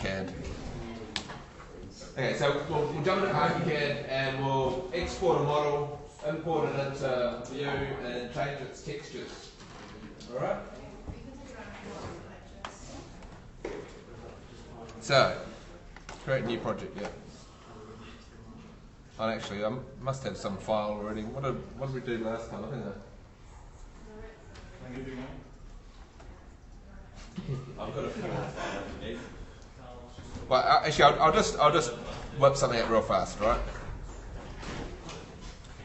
ArchiCAD. Okay, so we'll jump into ArchiCAD and we'll export a model, import it into View, and change its textures. Alright? So, create a new project, yeah. Oh, actually, I must have some file already. What did we do last time? I think I've got a few more files. well, actually, I'll just whip something out real fast, right?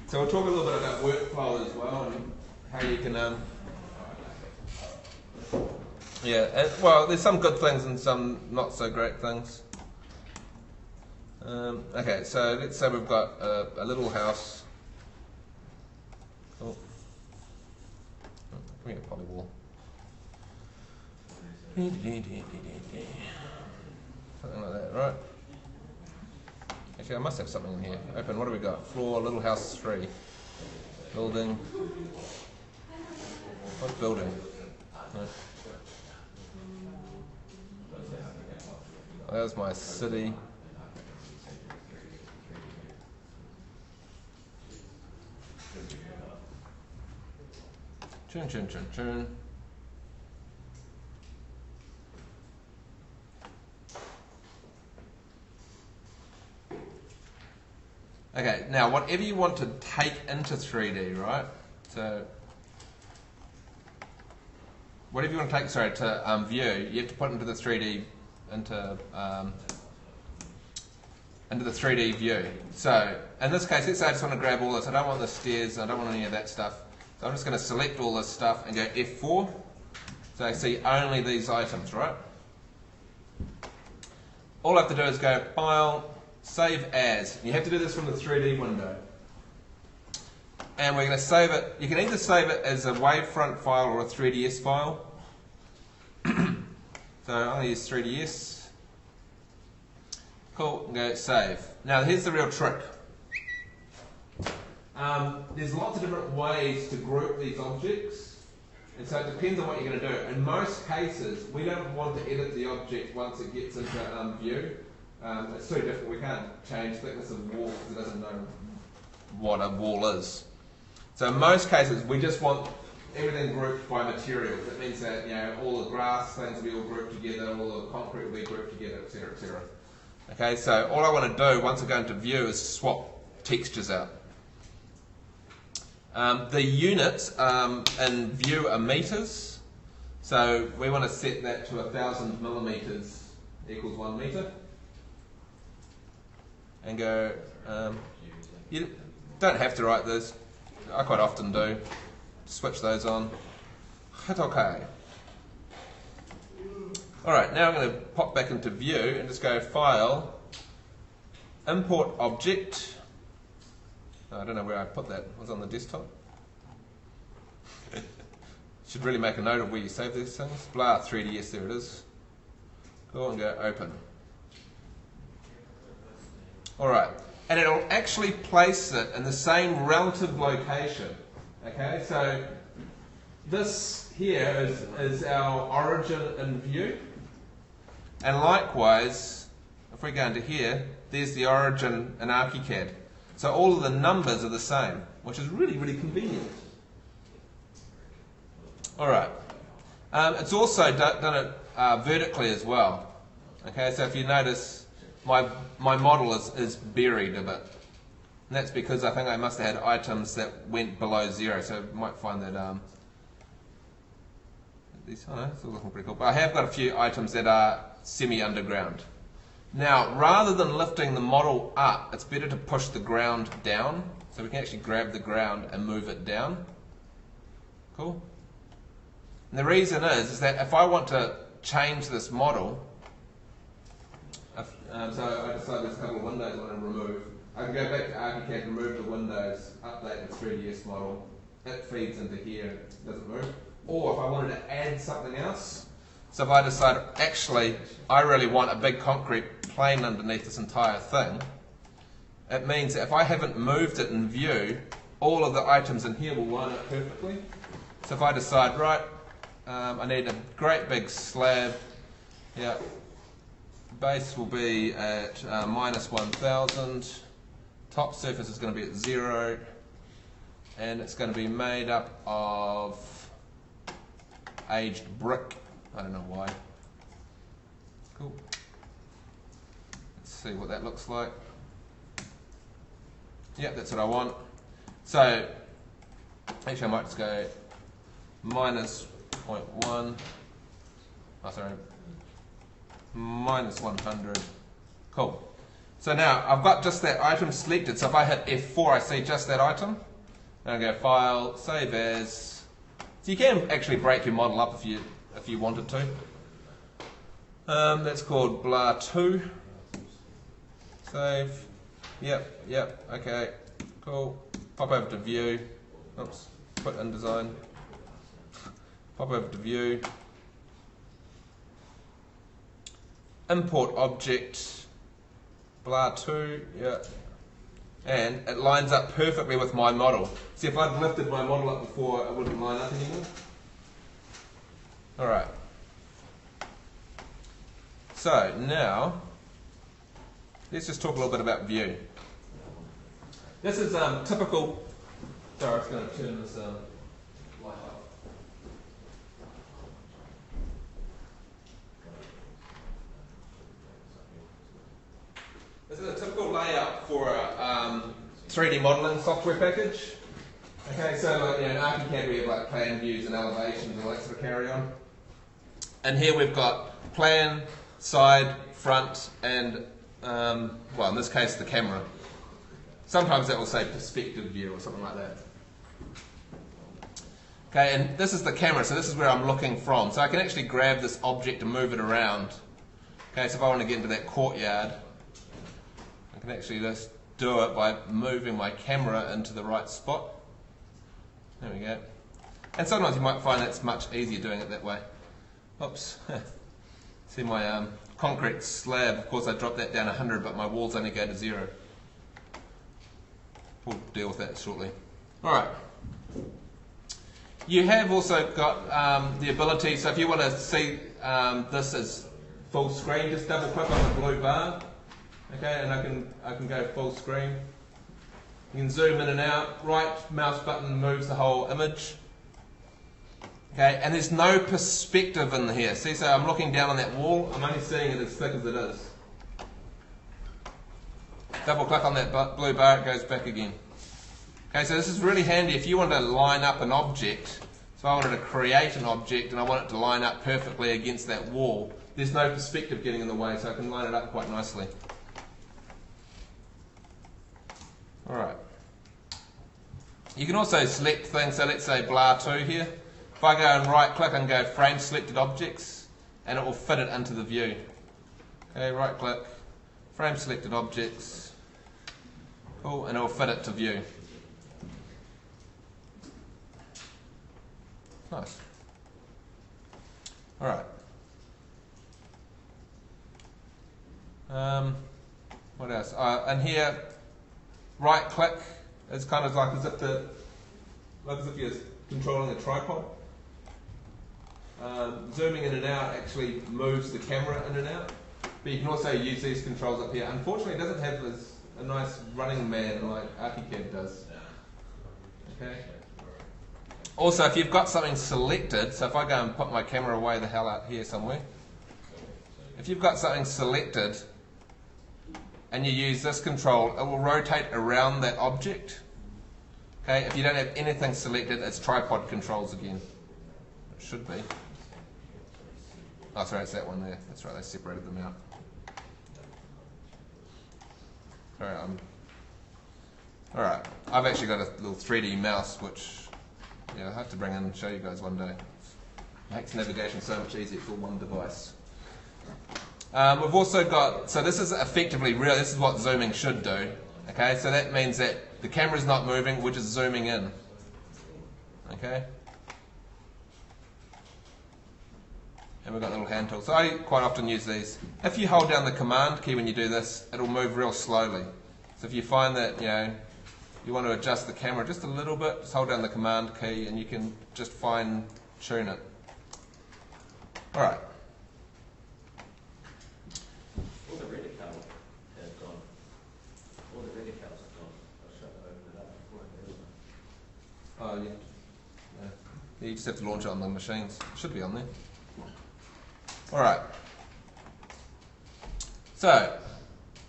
So we'll talk a little bit about workflow as well and how you can, well, there's some good things and some not so great things. Okay, so let's say we've got a little house. Oh, give me a polywall. Something like that, right? Actually, I must have something in here. Open, what do we got? Floor, little house 3. Building. What building? No. Oh, that was my city. Chun, chun, chun, chun. Okay, now whatever you want to take into 3D, right? So, whatever you want to take, sorry, to View, you have to put into the 3D, into the 3D view. So, in this case, let's say I just want to grab all this. I don't want the stairs, I don't want any of that stuff. So I'm just going to select all this stuff and go F4. So I see only these items, right? All I have to do is go File, Save As. You have to do this from the 3D window. And we're going to save it. You can either save it as a wavefront file or a 3ds file. So I'm going to use 3ds. Cool, and go Save. Now here's the real trick. There's lots of different ways to group these objects, and so it depends on what you're going to do. In most cases, we don't want to edit the object once it gets into View. It's too difficult. We can't change thickness of wall because it doesn't know what a wall is. So in most cases, we just want everything grouped by materials. That means that, you know, all the grass things will be all grouped together, all the concrete will be grouped together, etc., etc. Okay, so all I want to do once I go into View is swap textures out. The units in View are meters, so we want to set that to 1,000 millimeters equals 1 meter. And go, you don't have to write this, I quite often do. Switch those on. Hit OK. Alright, now I'm going to pop back into View and just go File, Import Object. I don't know where I put that. It was on the desktop. Should really make a note of where you save these things. Blah, 3ds, there it is. Go and go Open. Alright, and it'll actually place it in the same relative location. Okay, so this here is our origin in View. And likewise, if we go into here, there's the origin in ArchiCAD. So all of the numbers are the same, which is really, really convenient. Alright. It's also done it vertically as well. Okay, so if you notice, my model is buried a bit. And that's because I think I must have had items that went below 0, so you might find that it's all looking pretty cool. But I have got a few items that are semi-underground. Now, rather than lifting the model up, it's better to push the ground down. So we can actually grab the ground and move it down. Cool? And the reason is that if I want to change this model, so I decide there's a couple of windows I want to remove. I can go back to ArchiCAD, remove the windows, update the 3ds model. It feeds into here, it doesn't move. Or if I wanted to add something else, so if I decide, actually, I really want a big concrete plane underneath this entire thing, it means that if I haven't moved it in View, all of the items in here will line up perfectly. So if I decide, right, I need a great big slab, yeah, base will be at minus 1000, top surface is going to be at 0, and it's going to be made up of aged brick. I don't know why. Cool. Let's see what that looks like. Yep, that's what I want. So, actually I might just go minus 0.1, oh sorry, minus 100. Cool. So now I've got just that item selected, so if I hit F4 I see just that item. And I go File, Save As. So you can actually break your model up if you wanted to. That's called blah2. Save. Yep, okay, cool. Pop over to View. Oops, put InDesign. Pop over to View. Import object, blah2, yeah. And it lines up perfectly with my model. See, if I'd lifted my model up before, it wouldn't line up anymore. Alright. So, now, let's just talk a little bit about view. This is typical. Sorry, I was going to turn this light off. This is a typical layout for a 3D modeling software package. Okay, so like, in ArchiCAD we have like plan views and elevations and all that sort of carry on. And here we've got plan, side, front, and well, in this case the camera. Sometimes that will say perspective view or something like that. Okay, and this is the camera, so this is where I'm looking from. So I can actually grab this object and move it around. Okay, so if I want to get into that courtyard, I can actually just do it by moving my camera into the right spot. There we go. And sometimes you might find it's much easier doing it that way. Oops. See my concrete slab, of course I dropped that down 100, but my walls only go to 0. We'll deal with that shortly. Alright. You have also got the ability, so if you want to see this as full screen, just double click on the blue bar. Okay, and I can go full screen. You can zoom in and out. Right mouse button moves the whole image. Okay, and there's no perspective in here. See, so I'm looking down on that wall. I'm only seeing it as thick as it is. Double click on that blue bar, it goes back again. Okay, so this is really handy if you want to line up an object. So I wanted to create an object and I want it to line up perfectly against that wall. There's no perspective getting in the way, so I can line it up quite nicely. Alright. You can also select things, so let's say blah2 here. If I go and right click and go frame selected objects, and it will fit it into the view. Okay, right click, frame selected objects, cool, and it will fit it to view. Nice. Alright. What else? And here, right click is kind of like as if you're controlling a tripod. Zooming in and out actually moves the camera in and out. But you can also use these controls up here. Unfortunately, it doesn't have a nice running man like ArchiCAD does. Okay. Also, if you've got something selected, so if I go and put my camera away the hell out here somewhere, if you've got something selected and you use this control, it will rotate around that object. Okay, if you don't have anything selected, it's tripod controls again. It should be. Oh, sorry, it's that one there. That's right, they separated them out. Sorry, alright, I've actually got a little 3D mouse, which I'll have to bring in and show you guys one day. It makes navigation so much easier for one device. We've also got, so this is effectively real, this is what zooming should do. Okay, so that means that the camera's not moving, we're just zooming in. Okay? And we've got little hand tools. So I quite often use these. If you hold down the command key when you do this, it'll move real slowly. So if you find that, you want to adjust the camera just a little bit, just hold down the command key and you can just fine tune it. Alright. You just have to launch it on the machines. It should be on there. Alright. So,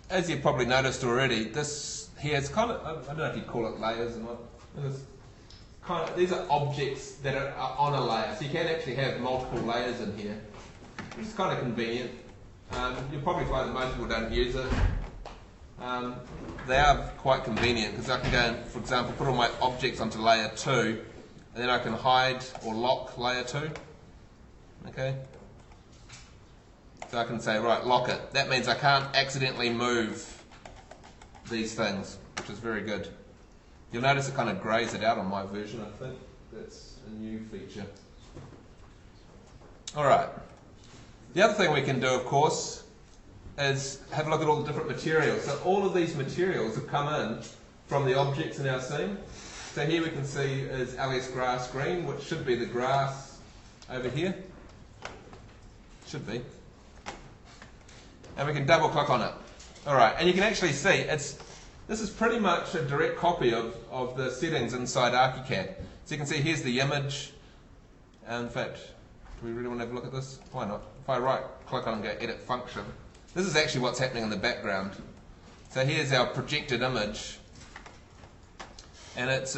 as you've probably noticed already, this here is kind of, I don't know if you'd call it layers or not. These are objects that are on a layer. So you can actually have multiple layers in here. It's kind of convenient. You'll probably find that most people don't use it. They are quite convenient because I can go and, for example, put all my objects onto layer 2 and then I can hide or lock layer 2. Okay? So I can say, right, lock it. That means I can't accidentally move these things, which is very good. You'll notice it kind of greys it out on my version, I think. That's a new feature. Alright. The other thing we can do, of course, is have a look at all the different materials. So all of these materials have come in from the objects in our scene. So here we can see is LS grass green, which should be the grass over here. Should be. And we can double click on it. Alright, and you can actually see this is pretty much a direct copy of the settings inside ArchiCAD. So you can see here's the image. In fact, do we really want to have a look at this? Why not? If I right click on and go edit function, this is actually what's happening in the background. So here's our projected image, and it's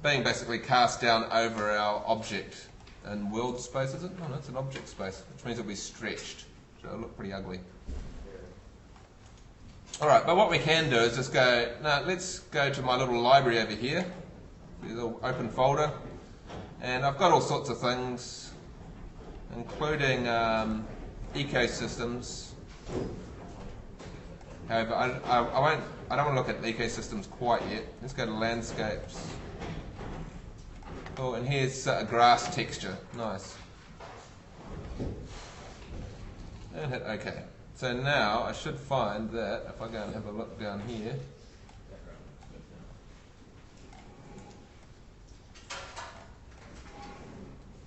being basically cast down over our object in world space, is it? Oh no, it's an object space, which means it'll be stretched. So it'll look pretty ugly. Alright, but what we can do is just go, now let's go to my little library over here, the little open folder, and I've got all sorts of things, including ecosystems. However, I don't want to look at ecosystems quite yet. Let's go to landscapes. Oh, and here's a grass texture. Nice. And hit OK. So now I should find that if I go and have a look down here,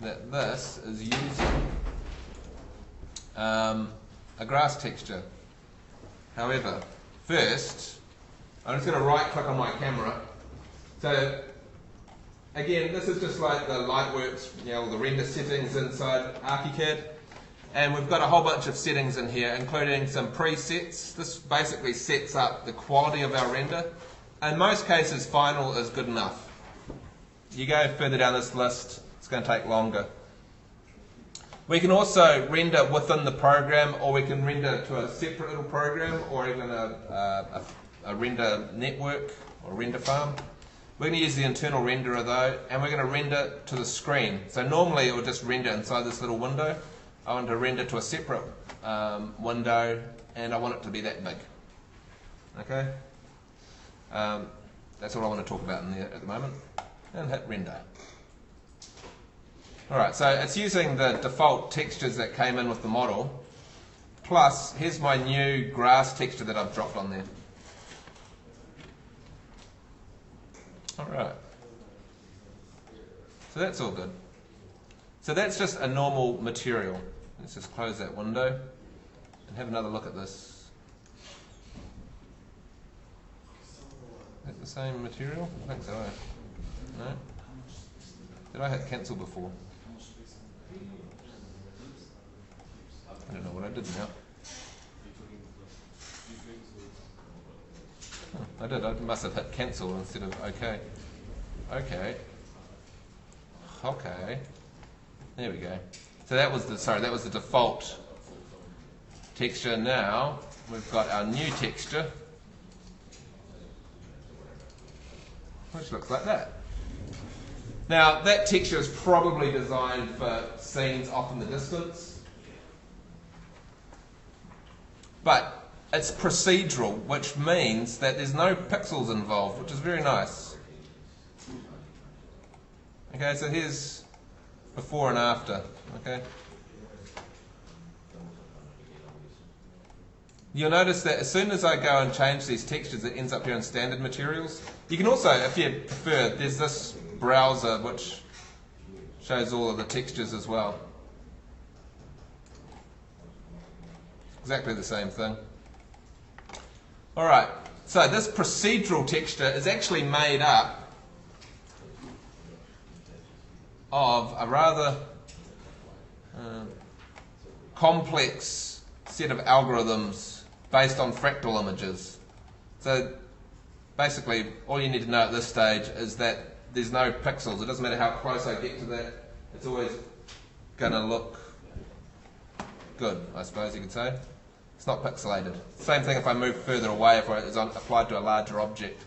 that this is using a grass texture. However, first, I'm just going to right click on my camera. So again, this is just like the Lightworks, the render settings inside ArchiCAD. And we've got a whole bunch of settings in here, including some presets. This basically sets up the quality of our render. In most cases, final is good enough. You go further down this list, it's going to take longer. We can also render within the program, or we can render to a separate little program, or even a render network or render farm. We're going to use the internal renderer though, and we're going to render to the screen. So normally it will just render inside this little window. I want to render to a separate window, and I want it to be that big. Okay? That's what I want to talk about in there at the moment. And hit render. Alright, so it's using the default textures that came in with the model, plus here's my new grass texture that I've dropped on there. Alright. So that's all good. So that's just a normal material. Let's just close that window and have another look at this. Is that the same material? I think so. No? Did I hit cancel before? I don't know what I did now. Oh, I did. I must have hit cancel instead of OK. OK. OK. There we go. So that was the default texture. Now we've got our new texture, which looks like that. Now that texture is probably designed for scenes off in the distance, but it's procedural, which means that there's no pixels involved, which is very nice. Okay, so here's before and after. Okay. You'll notice that as soon as I go and change these textures, it ends up here in standard materials. You can also, if you prefer, there's this browser which shows all of the textures as well. Exactly the same thing. Alright, so this procedural texture is actually made up of a rather complex set of algorithms based on fractal images. So basically, all you need to know at this stage is that there's no pixels. It doesn't matter how close I get to that, it's always going to look good, I suppose you could say. It's not pixelated. Same thing if I move further away, if it's applied to a larger object.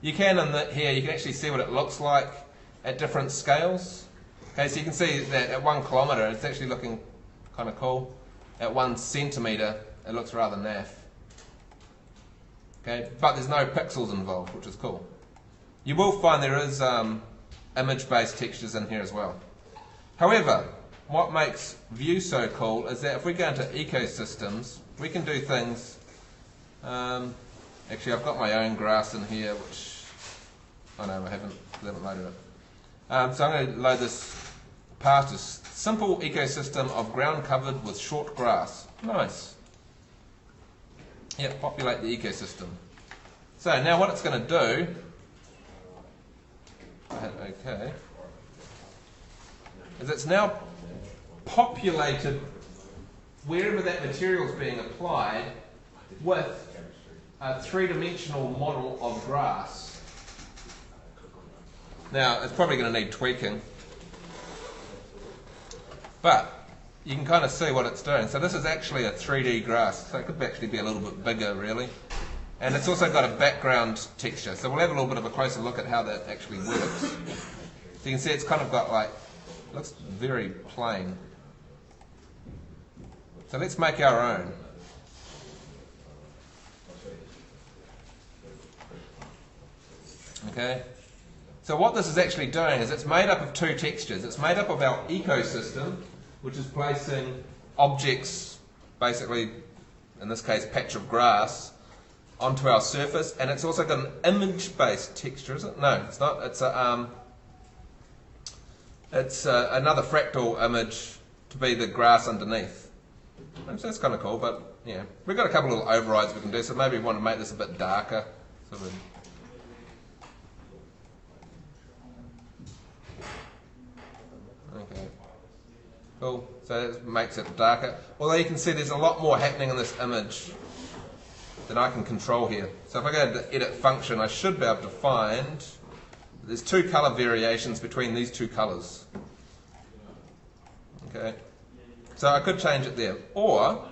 You can, here, you can actually see what it looks like at different scales. Okay, so you can see that at 1 kilometre it's actually looking kind of cool. At 1 centimetre it looks rather naff. Okay, but there's no pixels involved, which is cool. You will find there is image-based textures in here as well. However, what makes View so cool is that if we go into ecosystems, we can do things. Actually, I've got my own grass in here, which I know I haven't loaded it. So I'm going to load this past a simple ecosystem of ground covered with short grass. Nice. Yep, populate the ecosystem. So now what it's going to do, I hit OK, is it's now populated wherever that material is being applied with a three-dimensional model of grass. Now, it's probably going to need tweaking, but you can kind of see what it's doing. So this is actually a 3D grass, so it could actually be a little bit bigger, really. And it's also got a background texture, so we'll have a little bit of a closer look at how that actually works. So you can see it's kind of got like, looks very plain. So let's make our own. Okay. So what this is actually doing is it's made up of two textures. It's made up of our ecosystem, which is placing objects, basically, in this case, patch of grass, onto our surface, and it's also got an image-based texture, is it? No, it's not. It's another fractal image to be the grass underneath. So that's kind of cool, but yeah, we've got a couple of little overrides we can do. So maybe we want to make this a bit darker. Okay, cool. So that makes it darker. Although you can see there's a lot more happening in this image than I can control here. So if I go to edit function, I should be able to find there's two colour variations between these two colours. Okay, so I could change it there, or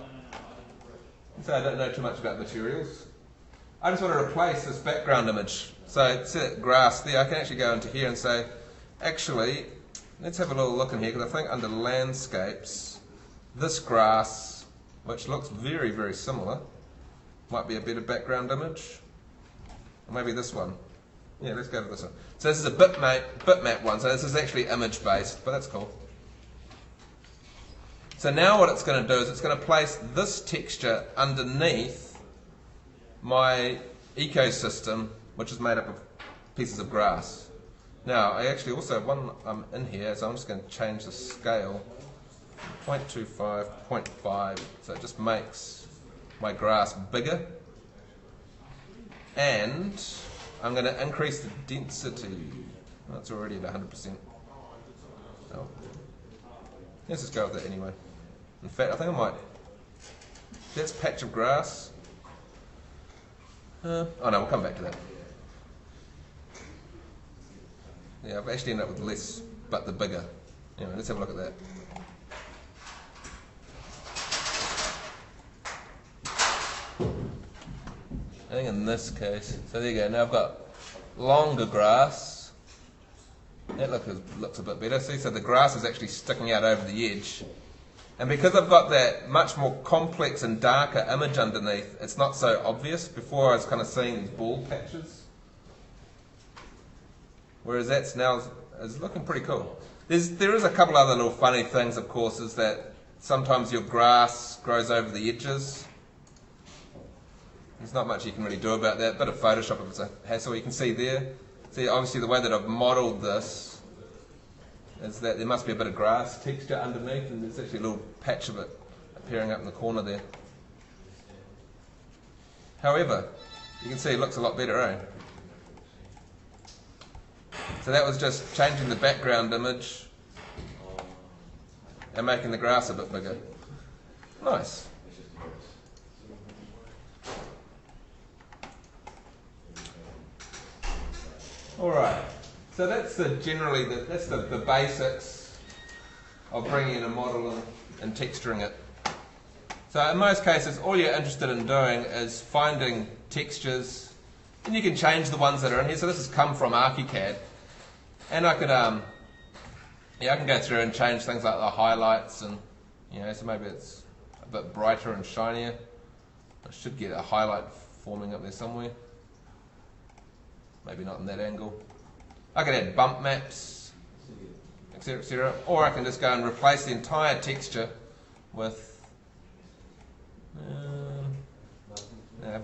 say I don't know too much about materials. I just want to replace this background image. So see that grass there, I can actually go into here and say, actually, let's have a little look in here, because I think under landscapes, this grass, which looks very, very similar, might be a better background image. Or maybe this one. Yeah, let's go to this one. So this is a bitmap one, so this is actually image based, but that's cool. So now what it's going to do is it's going to place this texture underneath my ecosystem, which is made up of pieces of grass. Now, I actually also have one in here, so I'm just going to change the scale. 0.25, 0.5, so it just makes my grass bigger. And I'm going to increase the density. Oh, it's already at 100%. Oh. Let's just go with that anyway. In fact, I think I might. That's patch of grass. Oh no, we'll come back to that. Yeah, I've actually ended up with less, but the bigger. Anyway, let's have a look at that. I think in this case, so there you go, now I've got longer grass. That looks a bit better, see, so the grass is actually sticking out over the edge. And because I've got that much more complex and darker image underneath, it's not so obvious. Before I was kind of seeing these bald patches. Whereas that's now is looking pretty cool. There is a couple other little funny things, of course, is that sometimes your grass grows over the edges. There's not much you can really do about that. A bit of Photoshop if it's a hassle. You can see there. See, obviously the way that I've modelled this is that there must be a bit of grass texture underneath, and there's actually a little patch of it appearing up in the corner there. However, you can see it looks a lot better, eh? So that was just changing the background image and making the grass a bit bigger. Nice. Alright, so that's generally the basics of bringing in a model and texturing it. So in most cases, all you're interested in doing is finding textures, and you can change the ones that are in here. So this has come from ArchiCAD, and I could, I can go through and change things like the highlights, and so maybe it's a bit brighter and shinier. I should get a highlight forming up there somewhere. Maybe not in that angle. I could add bump maps, etc., etc. Or I can just go and replace the entire texture with.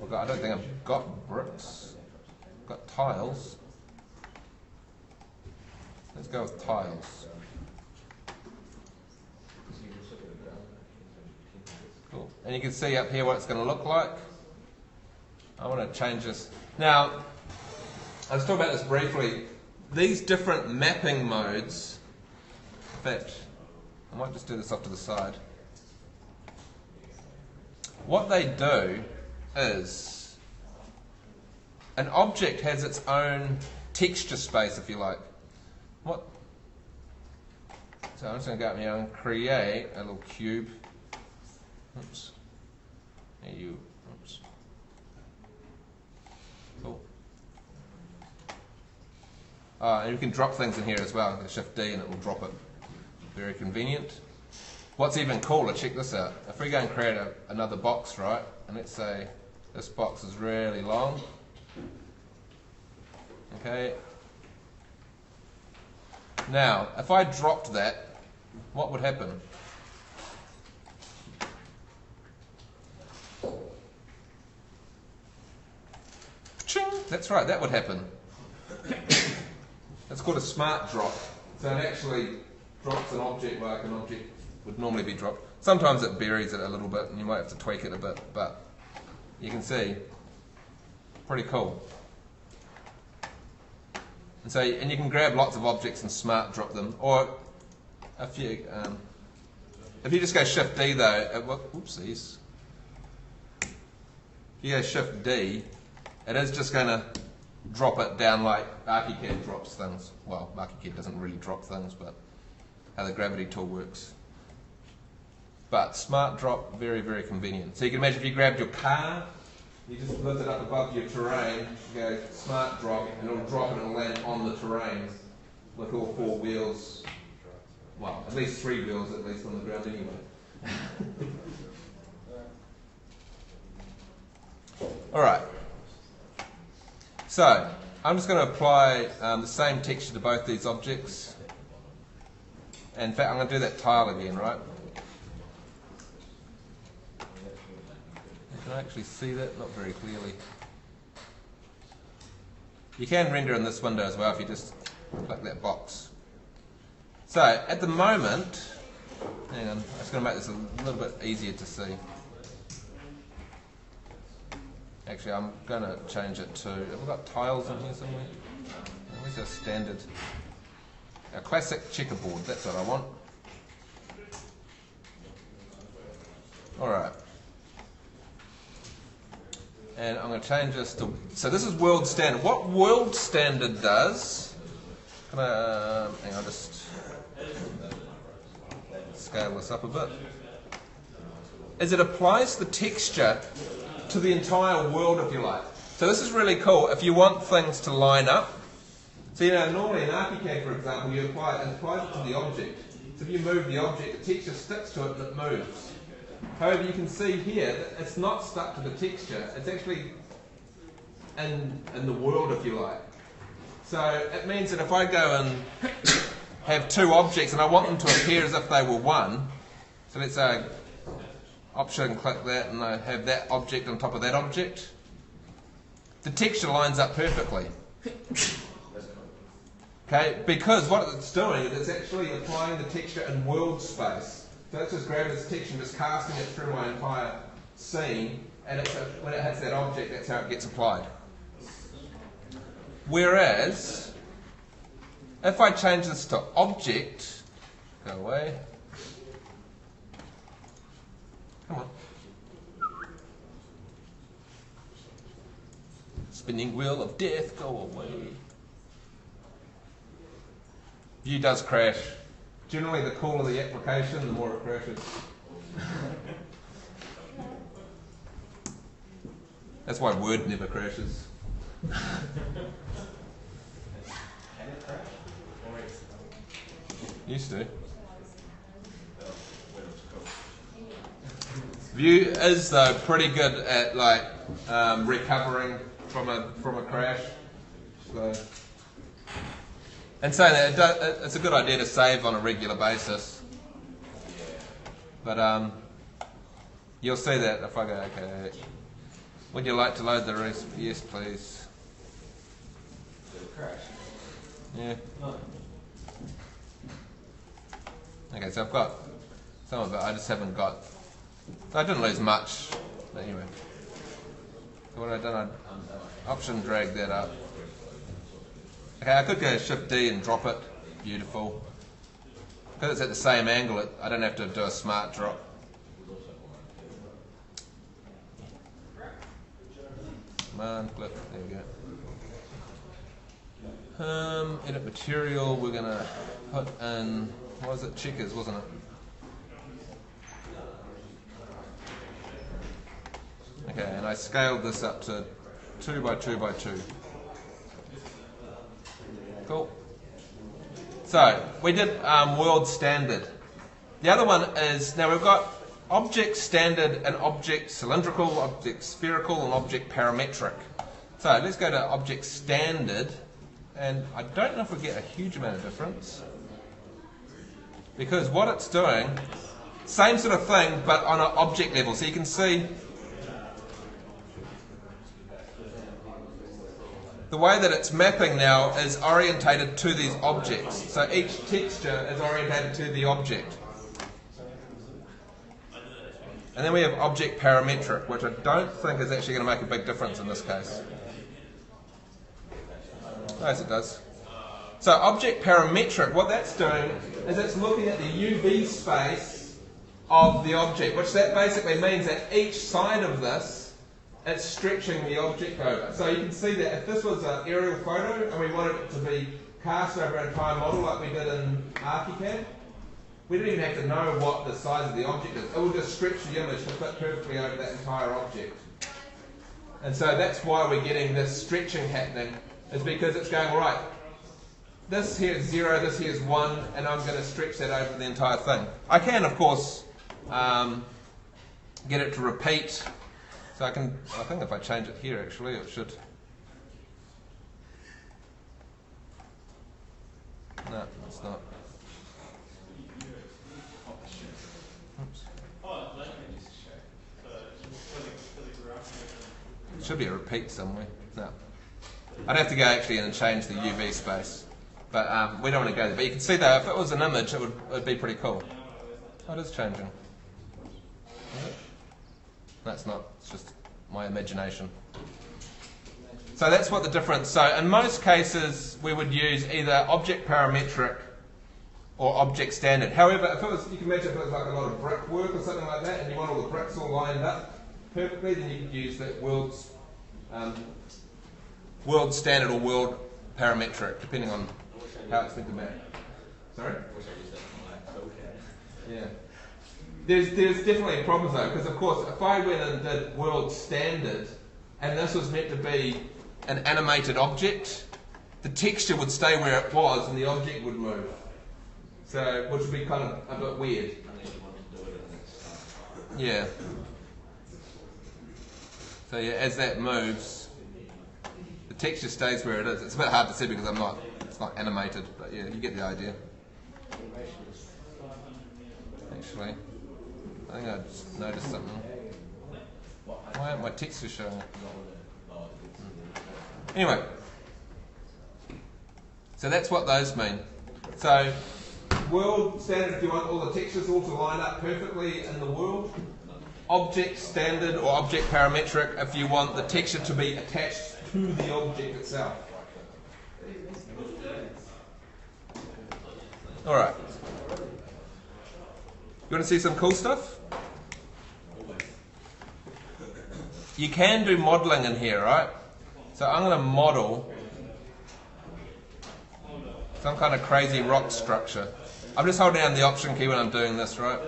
I don't think I've got bricks. I've got tiles. Let's go with tiles. Cool. And you can see up here what it's going to look like. I want to change this. Now, I was talking about this briefly. These different mapping modes, in fact, I might just do this off to the side. What they do is, an object has its own texture space, if you like. So I'm just going to go up here and create a little cube. Oops. Oops. Cool. And you can drop things in here as well. Shift D and it will drop it. Very convenient. What's even cooler, check this out. If we go and create another box, right, and let's say this box is really long. Okay. Now, if I dropped that, what would happen? Ching! That's right, that would happen. It's called a smart drop. So it actually drops an object like an object would normally be dropped. Sometimes it buries it a little bit and you might have to tweak it a bit, but you can see, pretty cool. And so, and you can grab lots of objects and smart drop them, or if you just go Shift D though, oopsies. If you go Shift D, it is just going to drop it down like ArchiCAD drops things. Well, ArchiCAD doesn't really drop things, but how the gravity tool works. But smart drop, very, very convenient. So you can imagine if you grabbed your car, you just lift it up above your terrain, you go smart drop, and it'll drop and it'll land on the terrain with all four wheels. Well, at least 3 wheels at least on the ground anyway. Alright. So, I'm just going to apply the same texture to both these objects. And in fact, I'm going to do that tile again, right? Can I actually see that? Not very clearly. You can render in this window as well if you just click that box. So, at the moment, hang on, I'm just going to make this a little bit easier to see. Actually, I'm going to change it to, have we got tiles in here somewhere? Where's our standard? Our classic checkerboard, that's what I want. Alright. And I'm going to change this to, so this is world standard. What world standard does, can I, hang on, just scale this up a bit, is it applies the texture to the entire world, if you like. So this is really cool if you want things to line up. So normally in ArchiCAD, for example, it applies it to the object. So if you move the object, the texture sticks to it and it moves. However, you can see here that it's not stuck to the texture, it's actually in the world, if you like. So it means that if I go and have two objects and I want them to appear as if they were one, so let's say Option, click that, and I have that object on top of that object, the texture lines up perfectly. Okay, because what it's doing is it's actually applying the texture in world space. So it's just grabbing this texture and just casting it through my entire scene, and when it hits that object, that's how it gets applied. Whereas, if I change this to object, go away, Come on. Spinning wheel of death, go away. View does crash. Generally, the cooler the application, the more it crashes. That's why Word never crashes. Can it crash? Used to. Vue is though pretty good at like recovering from a crash. So, and saying that it's a good idea to save on a regular basis. But you'll see that if I go, okay, would you like to load the rest? Yes, please. Did it crash? Yeah. No. Okay, so I've got some of it. I just haven't got. I didn't lose much. But anyway. So what I've done, I option drag that up. Okay, I could go Shift D and drop it. Beautiful. Because it's at the same angle, I don't have to do a smart drop. Come on, click. There we go. Edit material. We're going to put in. What was it? Checkers, wasn't it? Okay, and I scaled this up to 2 by 2 by 2. Cool. So, we did world standard. The other one is, now we've got object standard and object cylindrical, object spherical, and object parametric. So, let's go to object standard, and I don't know if we get a huge amount of difference. Because what it's doing, same sort of thing, but on an object level. So you can see the way that it's mapping now is orientated to these objects. So each texture is orientated to the object. And then we have object parametric, which I don't think is actually going to make a big difference in this case. Yes, it does. So object parametric, what that's doing is it's looking at the UV space of the object, which that basically means that each side of this, it's stretching the object over. So you can see that if this was an aerial photo and we wanted it to be cast over an entire model like we did in ArchiCAD, we don't even have to know what the size of the object is. It will just stretch the image to fit perfectly over that entire object. And so that's why we're getting this stretching happening, is because it's going, right, this here is 0, this here is 1, and I'm going to stretch that over the entire thing. I can, of course, get it to repeat. So I think if I change it here, actually, it should. No, it's not. Oops. It should be a repeat somewhere. No. I'd have to go actually in and change the UV space. But we don't want to go there. But you can see that if it was an image, it would be pretty cool. Oh, it is changing. Is it? That's not. It's just my imagination. So that's what the difference. So in most cases, we would use either object parametric or object standard. However, if it was, you can imagine if it was like a lot of brickwork or something like that, and you want all the bricks all lined up perfectly, then you could use that world standard or world parametric, depending on how it's meant to map. Sorry? Yeah. There's definitely problems though, because of course if I went and did world standard and this was meant to be an animated object, the texture would stay where it was and the object would move. So, which would be kind of a bit weird. Yeah. So yeah, as that moves, the texture stays where it is. It's a bit hard to see because it's not animated, but yeah, you get the idea. Actually, I think I just noticed something. Why aren't my textures showing it? Anyway, so that's what those mean. So, world standard if you want all the textures all to line up perfectly in the world. Object standard or object parametric if you want the texture to be attached to the object itself. Alright. You want to see some cool stuff? you can do modelling in here, right? So I'm going to model some kind of crazy rock structure. I'm just holding down the Option key when I'm doing this, right?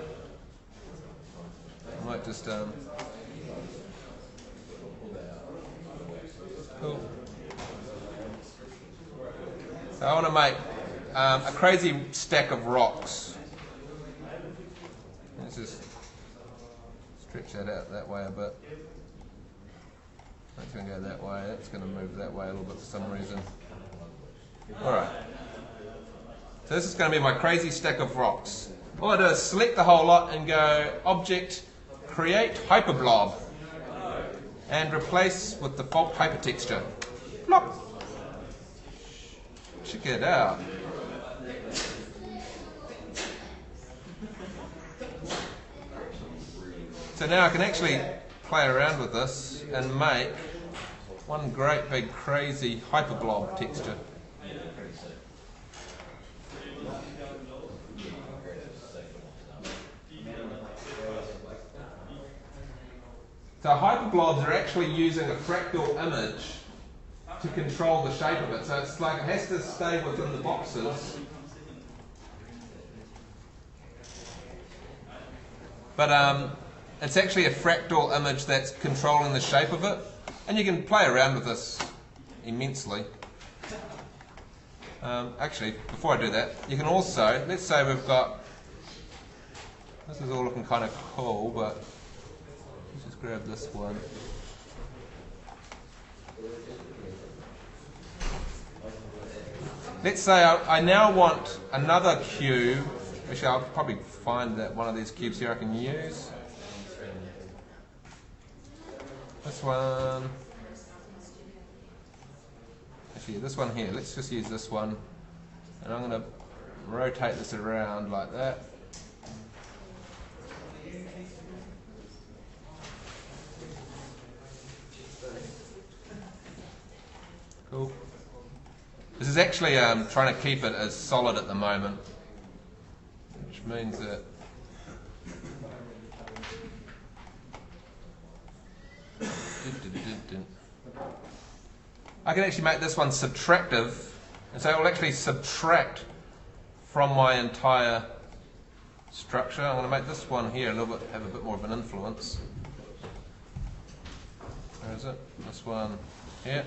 I might just cool. So I want to make a crazy stack of rocks. Let's just stretch that out that way a bit. That's going to go that way. That's going to move that way a little bit for some reason. Alright. So this is going to be my crazy stack of rocks. All I do is select the whole lot and go Object, Create Hyperblob, and replace with default hypertexture. Plop! Check it out. So now I can actually play around with this and make one great big crazy hyperblob texture. So hyperblobs are actually using a fractal image to control the shape of it. So it's like it has to stay within the boxes. But it's actually a fractal image that's controlling the shape of it. And you can play around with this immensely. Actually, before I do that, you can also, let's say we've got, this is all looking kind of cool, but let's just grab this one. Let's say I now want another cube. Actually, I'll probably find that one of these cubes here I can use. This one. Actually, this one here. Let's just use this one. And I'm going to rotate this around like that. Cool. This is actually trying to keep it as solid at the moment, which means that I can actually make this one subtractive, and so it will actually subtract from my entire structure. I'm going to make this one here a little bit, have a bit more of an influence. Where is it? This one here.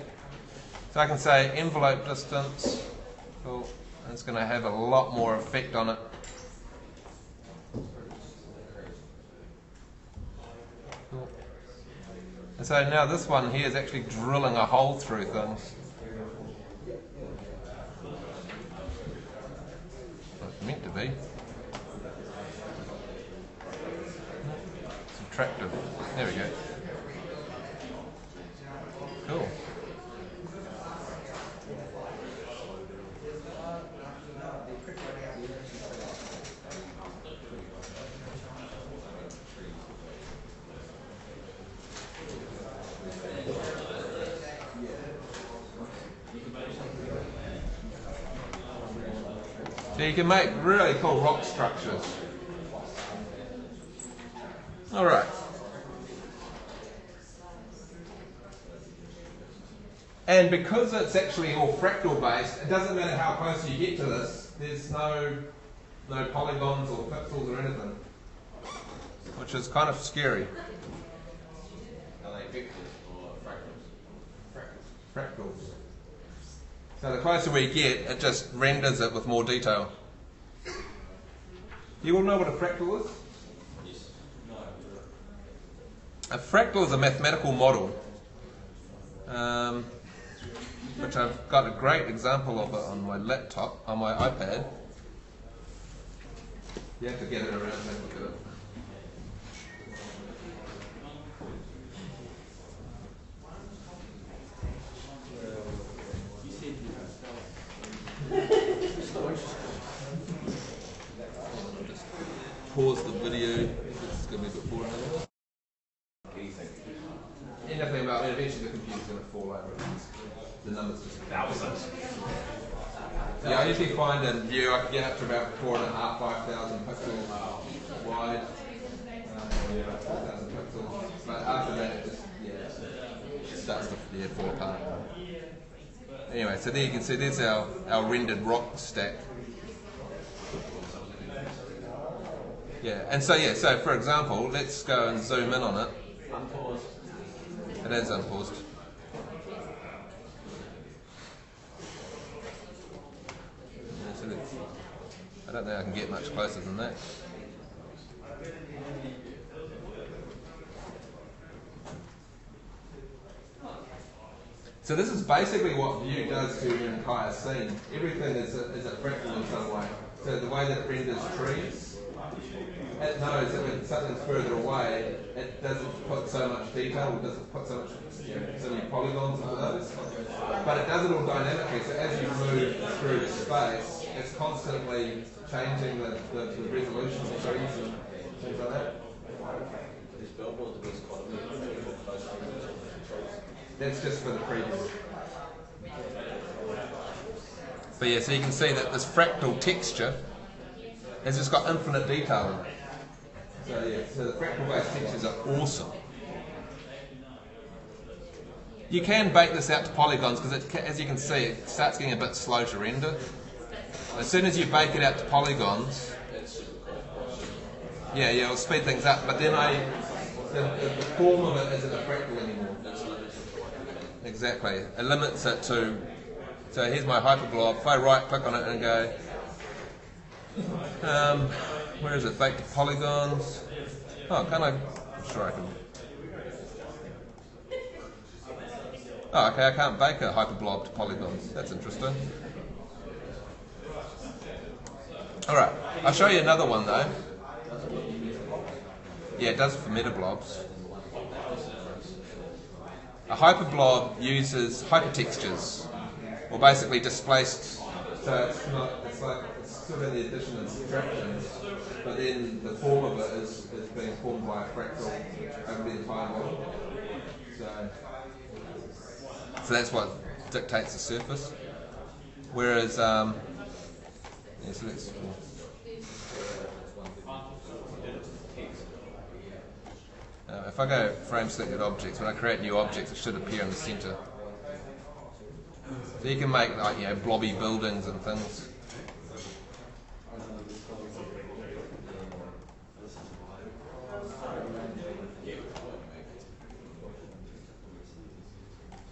So I can say envelope distance, cool, and it's going to have a lot more effect on it. Cool. And so now this one here is actually drilling a hole through things. It's meant to be. Subtractive. There we go. Cool. So you can make really cool rock structures. Alright. And because it's actually all fractal based, it doesn't matter how close you get to this, there's no polygons or pixels or anything. Which is kind of scary. Are they vectors or fractals? Fractals. So the closer we get, it just renders it with more detail. You all know what a fractal is? Yes. A fractal is a mathematical model, which I've got a great example of it on my laptop, on my iPad. You have to get it around and have a look at it. Pause the video. This is going to be a bit boring. Anything about it, eventually the computer's going to fall over. The number's just thousands. Yeah, I usually find in View I can get up to about 4,500, 5,000 pixels wide. Yeah, about 4,000 pixels. But after that, it just, yeah. starts to fall apart. Anyway, so there you can see there's our rendered rock stack. Yeah, and so for example, let's go and zoom in on it. Unpaused. It is unpaused. Yeah, so I don't think I can get much closer than that. So this is basically what Vue does to your entire scene. Everything is a fractal in some way. So the way that it renders trees, it knows that when something's further away, it doesn't put so much detail, it doesn't put so many polygons into those. But it does it all dynamically, so as you move through the space, it's constantly changing the resolution of the trees and things like that. This billboard is quite a bit close to the trees. That's just for the preview. But yeah, so you can see that this fractal texture has just got infinite detail in it. So yeah, so the fractal-based textures are awesome. You can bake this out to polygons because, as you can see, it starts getting a bit slow to render. As soon as you bake it out to polygons, yeah, it'll speed things up. But then the form of it isn't a fractal anymore. Exactly. It limits it to. So here's my hyperblob. If I right-click on it and go, where is it? Bake to polygons. Oh, can I? I'm sure I can. Oh, okay. I can't bake a hyperblob to polygons. That's interesting. All right. I'll show you another one though. Yeah, it does for metablobs. A hyperblob uses hypertextures, or basically displaced. So it's sort of the addition and subtractions, but then the form of it is being formed by a fractal over the entire model. So that's what dictates the surface. Whereas, yeah, so let's. If I go frame selected objects, when I create new objects, it should appear in the center. So you can make blobby buildings and things.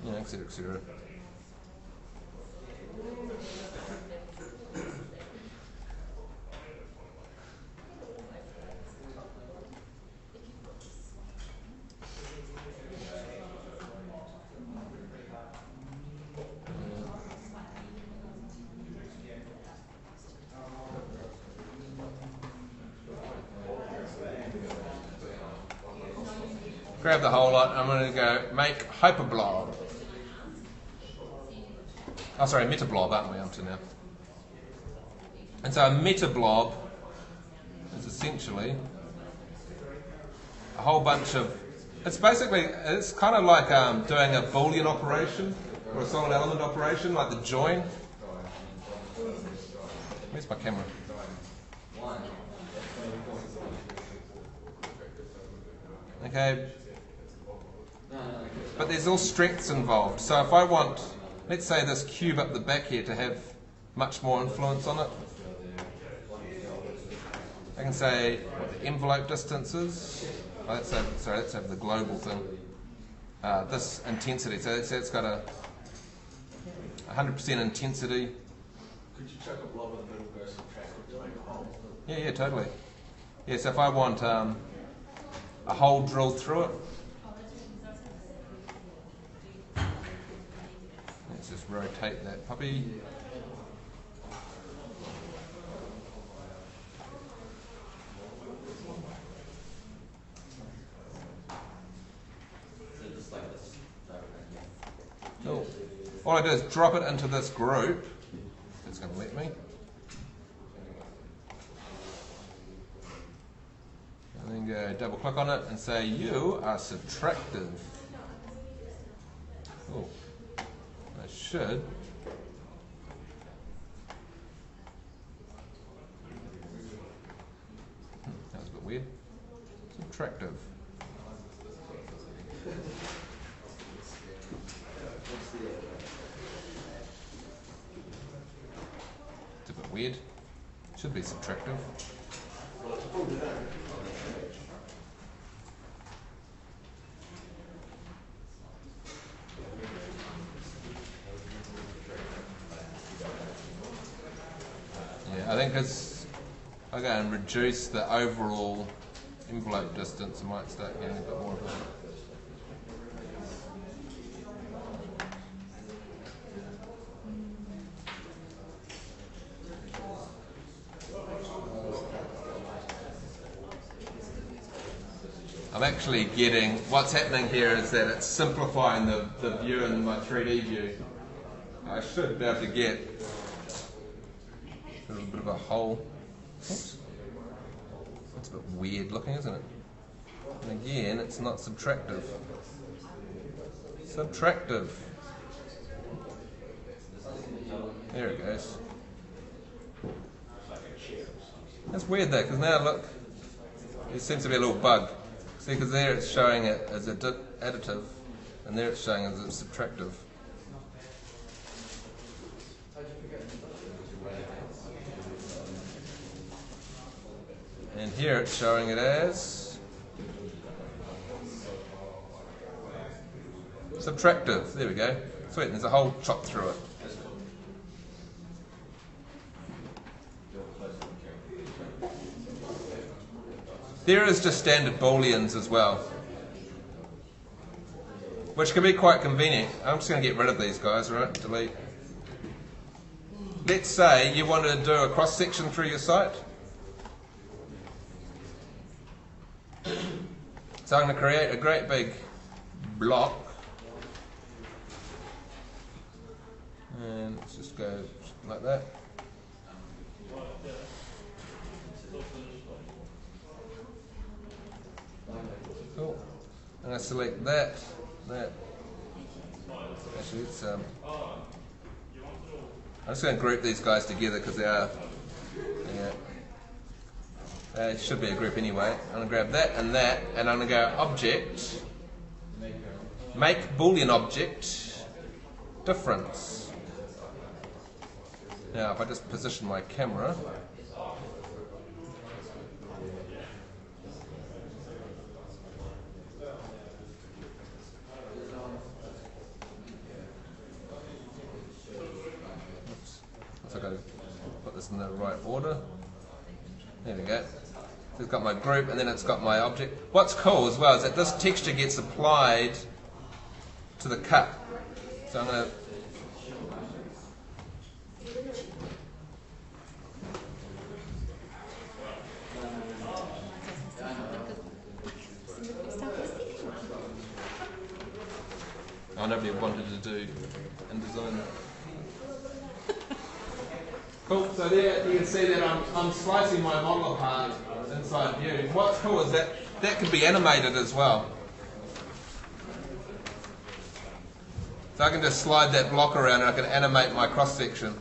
Yeah, etc., etc. Grab the whole lot. I'm going to go make hyperblob. Oh, sorry, metablob, aren't we up to now? And so a metablob is essentially a whole bunch of. It's kind of like doing a Boolean operation or a solid element operation, like the join. Where's my camera? Okay. But there's all strengths involved. So if I want, let's say, this cube up the back here to have much more influence on it, I can say what the envelope distance is. Oh, let's have the global thing. This intensity. So it's got a 100% intensity. Could you chuck a blob in the middle, go subtract to make a hole? Yeah, totally. Yeah, so if I want a hole drilled through it, let's just rotate that puppy. Cool. All I do is drop it into this group. It's going to let me. And then go double click on it and say you are subtractive. Cool. I should. That was a bit weird. Subtractive. weird. Should be subtractive. Yeah, I think as I go and reduce the overall envelope distance, I might start getting a bit more of it. I'm actually getting, what's happening here is that it's simplifying the view in my 3D view. I should be able to get a little bit of a hole. Oops. That's a bit weird looking, isn't it? And again, it's not subtractive. Subtractive. There it goes. That's weird though, because now look, there seems to be a little bug. See, because there it's showing it as additive, and there it's showing it as subtractive. And here it's showing it as subtractive. There we go. Sweet, there's a hole chopped through it. There is just standard booleans as well, which can be quite convenient. I'm just going to get rid of these guys, right? Delete. Let's say you wanted to do a cross section through your site. So I'm going to create a great big block, and let's just go like that. Cool. I'm going to select that. Actually, it's I'm just going to group these guys together because they are. Yeah. It should be a group anyway. I'm going to grab that, and I'm going to go object, make Boolean object, difference. Now, if I just position my camera, I've got to put this in the right order. There we go. So it's got my group and then it's got my object. What's cool as well is that this texture gets applied to the cut. So I'm going to nobody wanted to do InDesign. Cool, so there you can see that I'm slicing my model apart inside View. What's cool is that that can be animated as well. So I can just slide that block around and I can animate my cross section.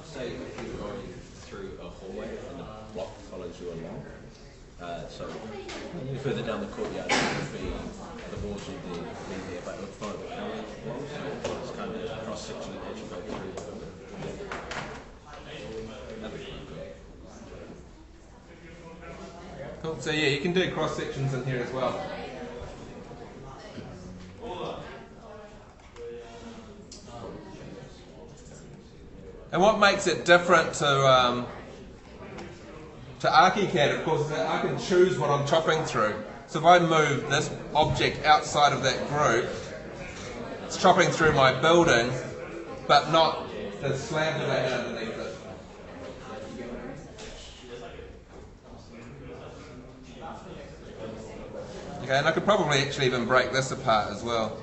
Say if you're going through a hallway and the block follows you along. So further down the courtyard, the walls would be there, but it would follow the camera walls. So it's kind of a cross section as you go through. That'd be quite good. Cool. So yeah, you can do cross sections in here as well. And what makes it different to ArchiCAD, of course, is that I can choose what I'm chopping through. So if I move this object outside of that group, it's chopping through my building, but not the slab that underneath it. Okay, and I could probably actually even break this apart as well.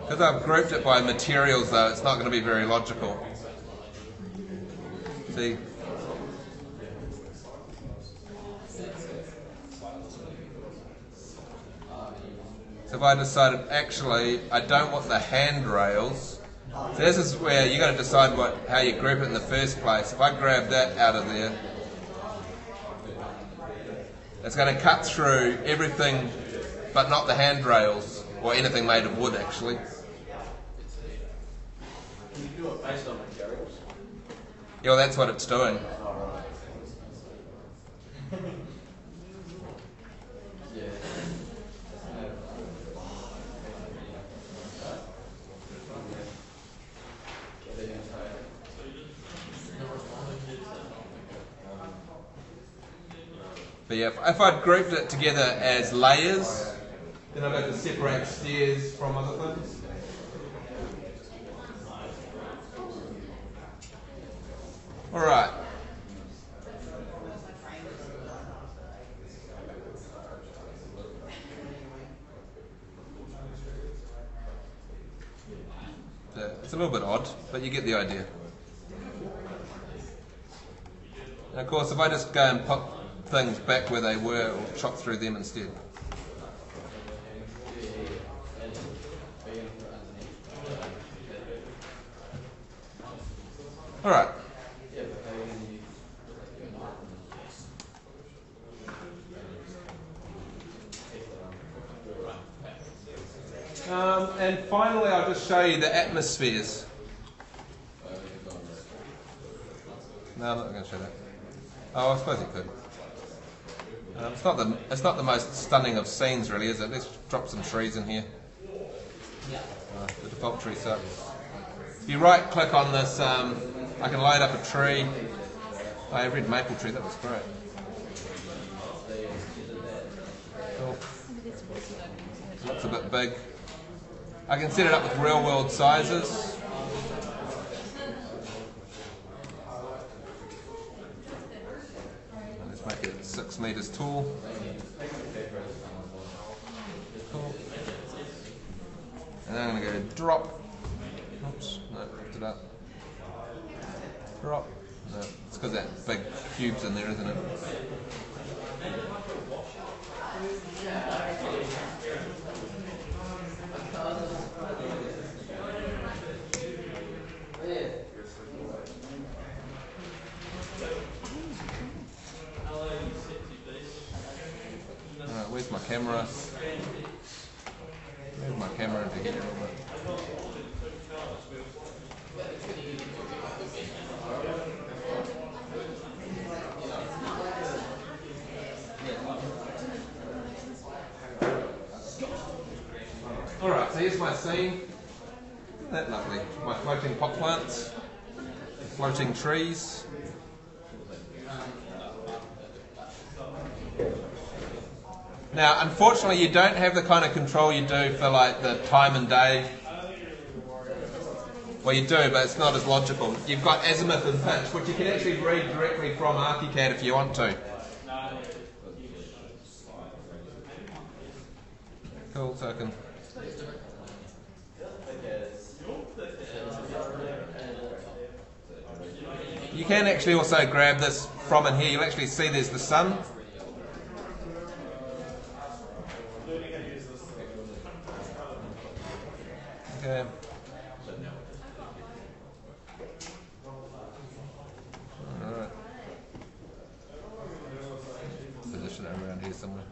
Because I've grouped it by materials though, it's not going to be very logical. See? So if I decided actually I don't want the handrails, so this is where you've got to decide how you group it in the first place. If I grab that out of there, it's going to cut through everything but not the handrails. or anything made of wood actually. Can you do it based on materials? Yeah, well, that's what it's doing. But yeah, if I'd grouped it together as layers, then I'd have to separate stairs from other things. Alright. It's a little bit odd, but you get the idea. And of course, if I just go and put things back where they were, or chop through them instead. Alright. And finally, I'll just show you the atmospheres. No, I'm not going to show that. Oh, I suppose you could. It's not the most stunning of scenes, really, is it? Let's drop some trees in here. The default tree sucks. If you right-click on this, I can load up a tree. Oh, a red maple tree. That was great. Cool. Looks a bit big. I can set it up with real-world sizes. Let's make it 6 meters tall. Cool. And then I'm going to go drop. Oops, no, lift it up. Drop. No, it's because that big cube's in there, isn't it? Alright, where's my camera? Move my camera into here a little bit. Alright, so here's my scene. Isn't that lovely? My floating pot plants, floating trees. Now, unfortunately, you don't have the kind of control you do for like the time and day. Well, you do, but it's not as logical. You've got azimuth and pitch, which you can actually read directly from ArchiCAD if you want to. Cool, so I can... You can actually also grab this from in here. You'll actually see there's the sun. Okay. Alright. Position it around here somewhere.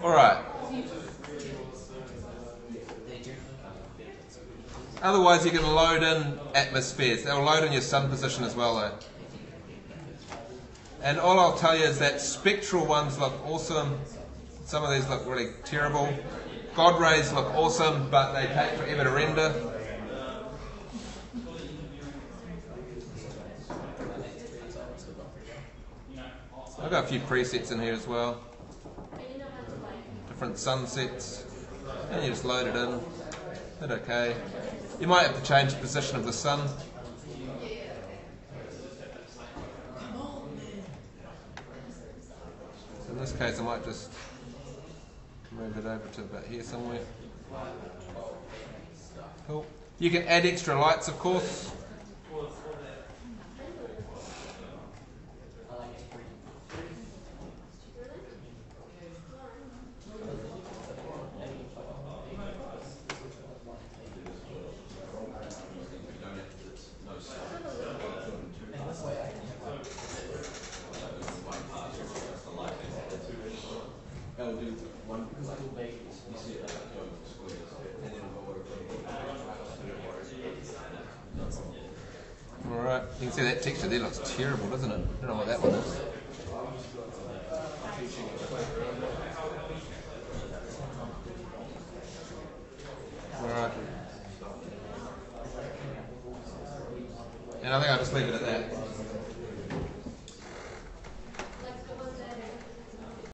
Alright. Otherwise you can load in atmospheres. They'll load in your sun position as well though. And all I'll tell you is that spectral ones look awesome. Some of these look really terrible. God rays look awesome, but they take forever to render. I've got a few presets in here as well. Different sunsets. And you just load it in. Hit OK. You might have to change the position of the sun. So in this case I might just move it over to about here somewhere. Cool. You can add extra lights, of course. See, that texture there looks terrible, doesn't it? I don't know what that one is. Alright. And I think I'll just leave it at that.